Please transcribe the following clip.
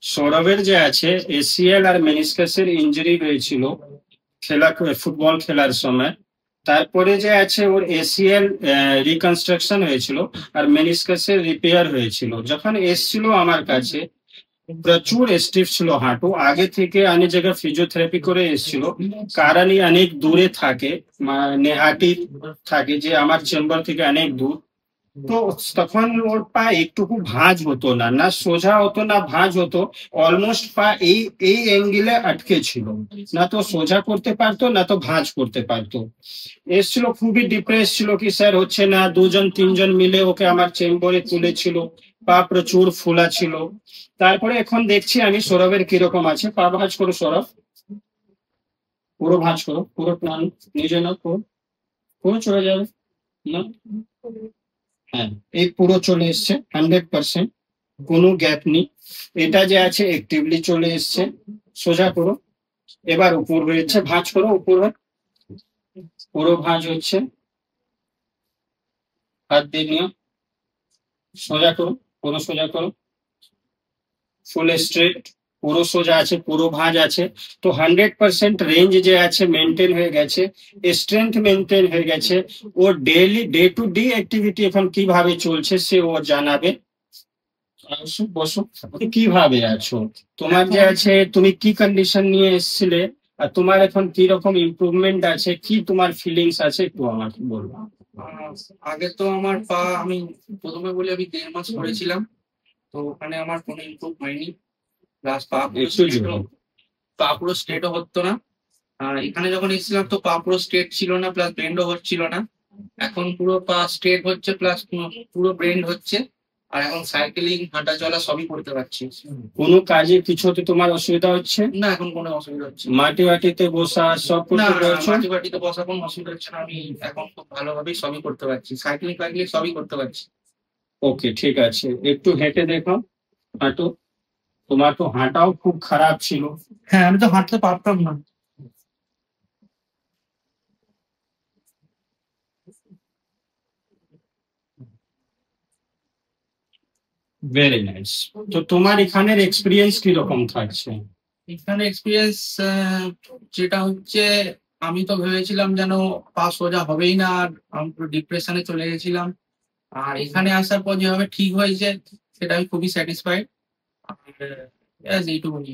সৌরভের যে আছে এসিএল আর মেনিসকাসের ইনজুরি হয়েছিল ফুটবল খেলার সময়। তারপরে যে আছে ওর এসিএল রিকনস্ট্রাকশন হয়েছিল আর মেনিসকাসের রিপেয়ার হয়েছিল। যখন এসছিল আমার কাছে প্রচুর স্টিফ ছিল হাঁটু, আগে থেকে অনেক জায়গায় ফিজিওথেরাপি করে এসেছিল। কারণ অনেক দূরে থাকে, নেহাটি থাকে যে আমার চেম্বার থেকে অনেক দূর। তো তখন ওর পা একটুকু ভাঁজ হতো না, না সোজা হতো না ভাঁজ হতো। অলমোস্ট পা এই এই অ্যাঙ্গেলে আটকে ছিল, না তো সোজা করতে পারতো না তো ভাঁজ করতে পারতো। এসছিল খুবই ডিপ্রেস ছিল কি স্যার হচ্ছে না, দুজন তিনজন মিলে ওকে আমার চেম্বারে তুলেছিল। পা প্রচুর ফোলা ছিল। তারপরে এখন দেখছি আমি সৌরভের কিরকম আছে। পা ভাঁজ করো সৌরভ, পুরো ভাঁজ করো, পুরো প্ল্যান নিজে না পুরো, পুরো চলে যাবে না। হ্যাঁ, এই পুরো চলে এসছে 100%, কোনো গ্যাপ নেই। এটা যে আছে অ্যাক্টিভলি চলে এসছে। সোজা করো, এবার উপর হয়েছে, ভাঁজ করো উপর হয়ে, পুরো ভাঁজ হচ্ছে। হাত দিয়ে নিও, সোজা করো, পুরো সোজা করো, ফুল স্ট্রেট, পুরো সোজা আছে, পুরো ভাঁজ আছে। তো 100% রেঞ্জ যে আছে মেনটেন হয়ে গেছে, স্ট্রেংথ মেনটেন হয়ে গেছে। ও daily day to day activity এখন কিভাবে চলছে সে ও জানাবে। বসো বসো, কিভাবে আছো, তোমার যে আছে তুমি কি কন্ডিশন নিয়ে এসেছিলে, আর তোমার এখন কি রকম ইমপ্রুভমেন্ট আছে, কি তোমার ফিলিংস আছে একটু আমাকে বলবো। আহ, আগে তো আমার পা আমি প্রথমে বলি আমি 1.5 মাস করেছিলাম। তো ওখানে আমার কোনো ইমপ্রুভ হয়নি। প্লাস একটু জোরে। পা পুরো স্ট্রেটও হতো না। আর এখানে যখন এসেছিলাম তো পা পুরো স্ট্রেট ছিল না, প্লাস বেন্ডও হচ্ছিল না। এখন পুরো পা স্ট্রেট হচ্ছে, প্লাস পুরো বেন্ড হচ্ছে। আর এখন সাইকেলিং হাঁটা চলা সবই করতে পারছি। কোনো কাজে কিছুতে তোমার অসুবিধা হচ্ছে না, এখন কোনো অসুবিধা হচ্ছে না। মাটি বাটিতে বসা সব না, করতে পারছো? মাটি বাটিতে বসা কোনো অসুবিধা হচ্ছে না। আমি এখন খুব ভালোভাবেই সবই করতে পারছি, সাইক্লিং ফাইক্লিং সবই করতে পারছি। ওকে, ঠিক আছে, একটু হেঁটে দেখো, হাঁটো। তোমার তো হাঁটাও খুব খারাপ ছিল। হ্যাঁ, আমি তো হাঁটতে পারতাম না। Very nice. তো তোমার এখানের এক্সপিরিয়েন্স কিরকম থাকছে? এখানে এক্সপিরিয়েন্স যেটা হচ্ছে, আমি তো ভেবেছিলাম যেন পাস সোজা হবেই না, আর আমি পুরো ডিপ্রেশনে চলে গেছিলাম। আর এখানে আসার পর যেভাবে ঠিক হয়েছে সেটা আমি খুবই স্যাটিসফাইড। এইটুকুনি।